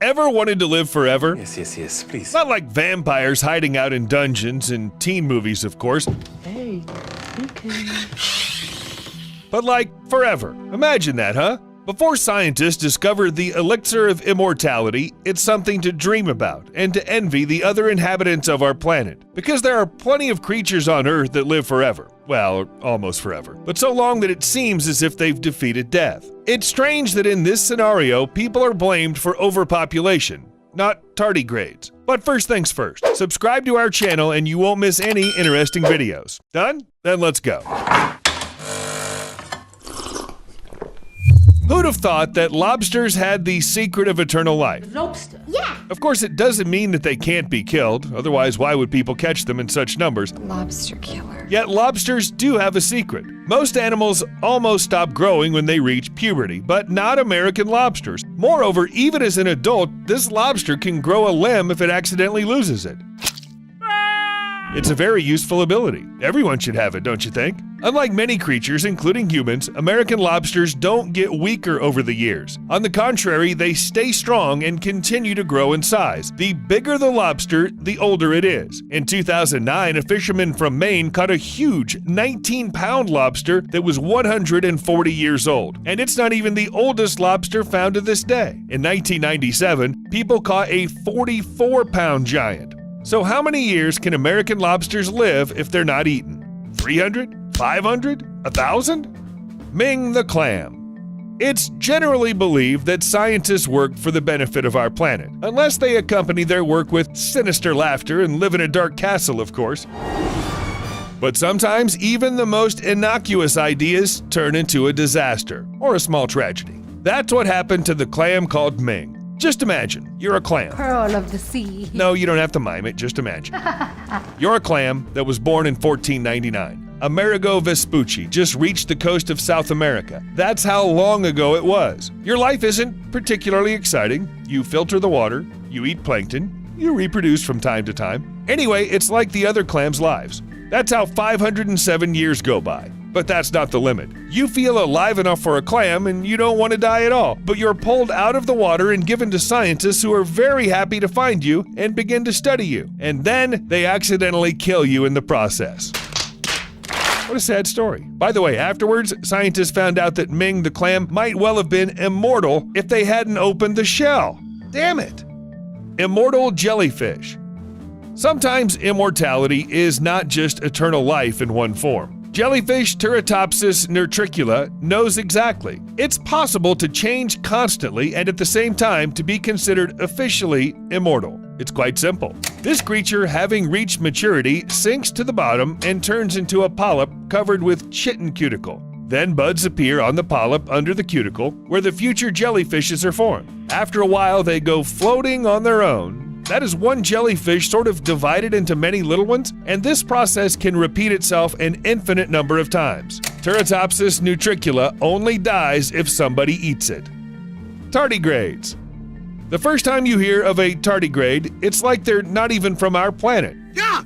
Ever wanted to live forever? Yes, please. Not like vampires hiding out in dungeons and teen movies, of course. Hey, speaking. But like forever. Imagine that, huh? Before scientists discovered the elixir of immortality, it's something to dream about and to envy the other inhabitants of our planet. Because there are plenty of creatures on Earth that live forever. Well, almost forever. But so long that it seems as if they've defeated death. It's strange that in this scenario, people are blamed for overpopulation, not tardigrades. But first things first, subscribe to our channel and you won't miss any interesting videos. Done? Then let's go. Who'd have thought that lobsters had the secret of eternal life? Lobster. Yeah. Of course, it doesn't mean that they can't be killed, otherwise why would people catch them in such numbers? Lobster killer. Yet lobsters do have a secret. Most animals almost stop growing when they reach puberty, but not American lobsters. Moreover, even as an adult, this lobster can grow a limb if it accidentally loses it. It's a very useful ability. Everyone should have it, don't you think? Unlike many creatures, including humans, American lobsters don't get weaker over the years. On the contrary, they stay strong and continue to grow in size. The bigger the lobster, the older it is. In 2009, a fisherman from Maine caught a huge 19-pound lobster that was 140 years old. And it's not even the oldest lobster found to this day. In 1997, people caught a 44-pound giant. So how many years can American lobsters live if they're not eaten? 300? 500? 1,000? Ming the clam. It's generally believed that scientists work for the benefit of our planet, unless they accompany their work with sinister laughter and live in a dark castle, of course. But sometimes even the most innocuous ideas turn into a disaster, or a small tragedy. That's what happened to the clam called Ming. Just imagine, you're a clam. Pearl of the sea. No, you don't have to mime it, just imagine. You're a clam that was born in 1499. Amerigo Vespucci just reached the coast of South America. That's how long ago it was. Your life isn't particularly exciting. You filter the water, you eat plankton, you reproduce from time to time. Anyway, it's like the other clams' lives. That's how 507 years go by. But that's not the limit. You feel alive enough for a clam and you don't want to die at all, but you're pulled out of the water and given to scientists who are very happy to find you and begin to study you. And then they accidentally kill you in the process. What a sad story. By the way, afterwards, scientists found out that Ming the clam might well have been immortal if they hadn't opened the shell. Damn it. Immortal jellyfish. Sometimes immortality is not just eternal life in one form. Jellyfish Turritopsis nutricula knows exactly. It's possible to change constantly and at the same time to be considered officially immortal. It's quite simple. This creature, having reached maturity, sinks to the bottom and turns into a polyp covered with chitin cuticle. Then buds appear on the polyp under the cuticle, where the future jellyfishes are formed. After a while, they go floating on their own. That is one jellyfish sort of divided into many little ones, and this process can repeat itself an infinite number of times. Turritopsis nutricula only dies if somebody eats it. Tardigrades. The first time you hear of a tardigrade, it's like they're not even from our planet. Yeah!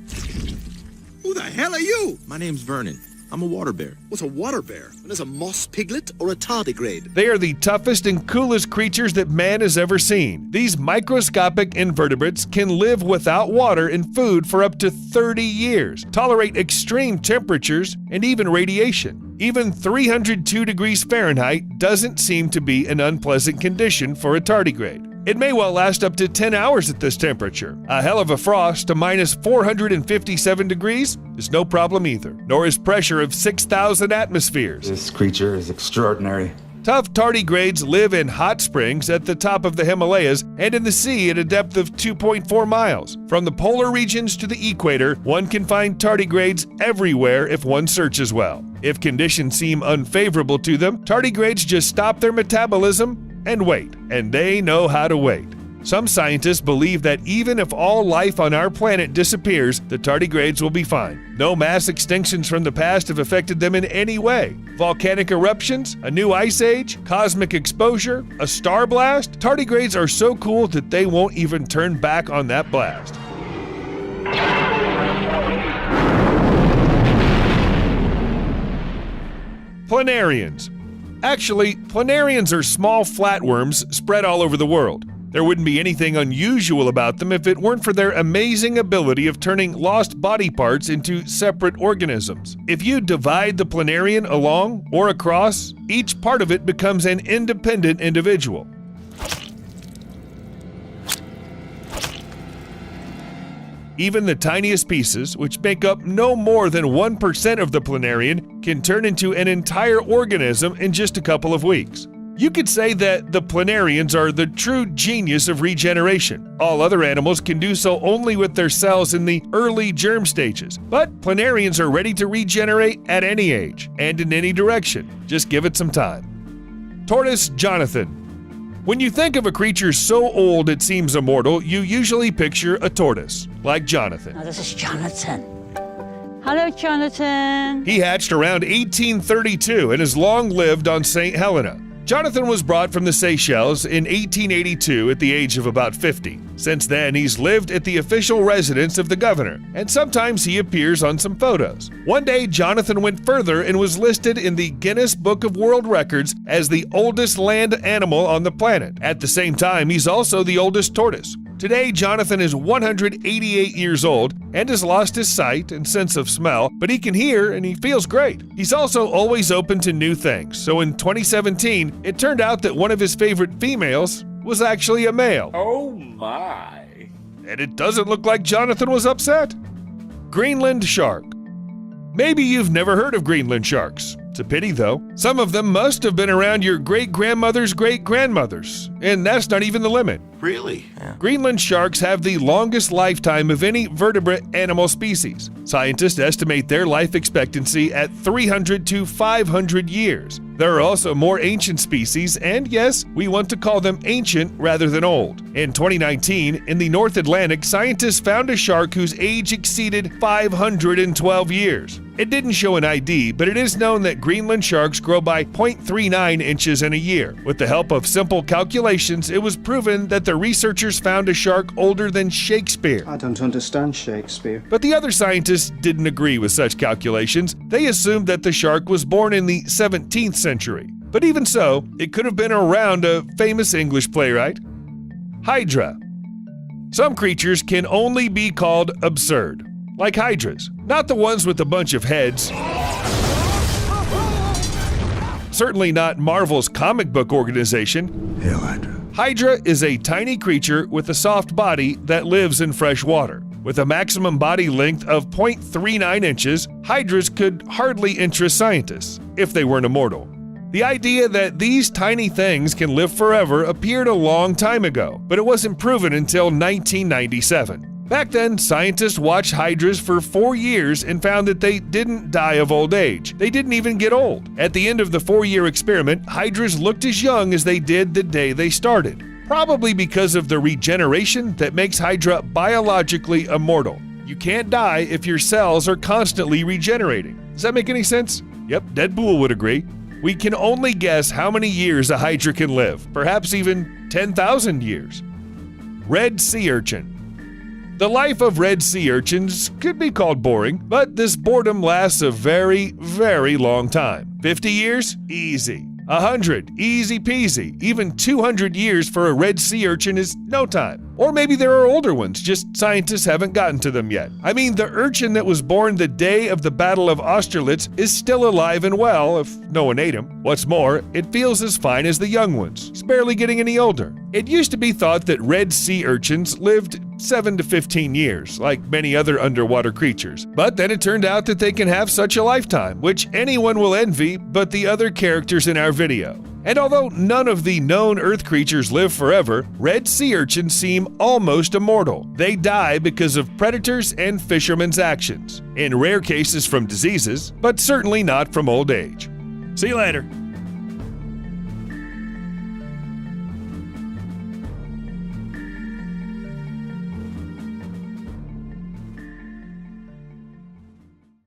Who the hell are you? My name's Vernon. I'm a water bear. What's a water bear? And is a moss piglet or a tardigrade? They are the toughest and coolest creatures that man has ever seen. These microscopic invertebrates can live without water and food for up to 30 years, tolerate extreme temperatures, and even radiation. Even 302 degrees Fahrenheit doesn't seem to be an unpleasant condition for a tardigrade. It may well last up to 10 hours at this temperature. A hell of a frost to minus 457 degrees is no problem either, nor is pressure of 6,000 atmospheres. This creature is extraordinary. Tough tardigrades live in hot springs at the top of the Himalayas and in the sea at a depth of 2.4 miles. From the polar regions to the equator, one can find tardigrades everywhere if one searches well. If conditions seem unfavorable to them, tardigrades just stop their metabolism and wait, and they know how to wait. Some scientists believe that even if all life on our planet disappears, the tardigrades will be fine. No mass extinctions from the past have affected them in any way. Volcanic eruptions, a new ice age, cosmic exposure, a star blast, tardigrades are so cool that they won't even turn back on that blast. Planarians. Actually, planarians are small flatworms spread all over the world. There wouldn't be anything unusual about them if it weren't for their amazing ability of turning lost body parts into separate organisms. If you divide the planarian along or across, each part of it becomes an independent individual. Even the tiniest pieces, which make up no more than 1% of the planarian, can turn into an entire organism in just a couple of weeks. You could say that the planarians are the true genius of regeneration. All other animals can do so only with their cells in the early germ stages, but planarians are ready to regenerate at any age and in any direction. Just give it some time. Tortoise Jonathan. When you think of a creature so old it seems immortal, you usually picture a tortoise, like Jonathan. Now, this is Jonathan. Hello, Jonathan. He hatched around 1832 and has long lived on St. Helena. Jonathan was brought from the Seychelles in 1882 at the age of about 50. Since then, he's lived at the official residence of the governor, and sometimes he appears on some photos. One day, Jonathan went further and was listed in the Guinness Book of World Records as the oldest land animal on the planet. At the same time, he's also the oldest tortoise. Today, Jonathan is 188 years old and has lost his sight and sense of smell, but he can hear and he feels great. He's also always open to new things, so in 2017, it turned out that one of his favorite females was actually a male. Oh my. And it doesn't look like Jonathan was upset. Greenland shark. Maybe you've never heard of Greenland sharks. It's a pity, though. Some of them must have been around your great-grandmother's great-grandmothers, and that's not even the limit. Really? Greenland sharks have the longest lifetime of any vertebrate animal species. Scientists estimate their life expectancy at 300 to 500 years. There are also more ancient species, and yes, we want to call them ancient rather than old. In 2019, in the North Atlantic, scientists found a shark whose age exceeded 512 years. It didn't show an ID, but it is known that Greenland sharks grow by 0.39 inches in a year. With the help of simple calculations, it was proven that the researchers found a shark older than Shakespeare. I don't understand Shakespeare. But the other scientists didn't agree with such calculations. They assumed that the shark was born in the 17th century. But even so, it could have been around a famous English playwright. Hydra. Some creatures can only be called absurd. Like hydras, not the ones with a bunch of heads. Certainly not Marvel's comic book organization. Hail Hydra. Hydra is a tiny creature with a soft body that lives in fresh water. With a maximum body length of 0.39 inches, hydras could hardly interest scientists if they weren't immortal. The idea that these tiny things can live forever appeared a long time ago, but it wasn't proven until 1997. Back then, scientists watched hydras for 4 years and found that they didn't die of old age. They didn't even get old. At the end of the 4-year experiment, hydras looked as young as they did the day they started, probably because of the regeneration that makes hydra biologically immortal. You can't die if your cells are constantly regenerating. Does that make any sense? Yep, Deadpool would agree. We can only guess how many years a hydra can live, perhaps even 10,000 years. Red sea urchin. The life of red sea urchins could be called boring, but this boredom lasts a very, very long time. 50 years? Easy. 100? Easy peasy. Even 200 years for a red sea urchin is no time. Or maybe there are older ones, just scientists haven't gotten to them yet. I mean, the urchin that was born the day of the Battle of Austerlitz is still alive and well if no one ate him. What's more, it feels as fine as the young ones. It's barely getting any older. It used to be thought that red sea urchins lived 7 to 15 years, like many other underwater creatures. But then it turned out that they can have such a lifetime, which anyone will envy but the other characters in our video. And although none of the known Earth creatures live forever, red sea urchins seem almost immortal. They die because of predators and fishermen's actions, in rare cases from diseases, but certainly not from old age. See you later.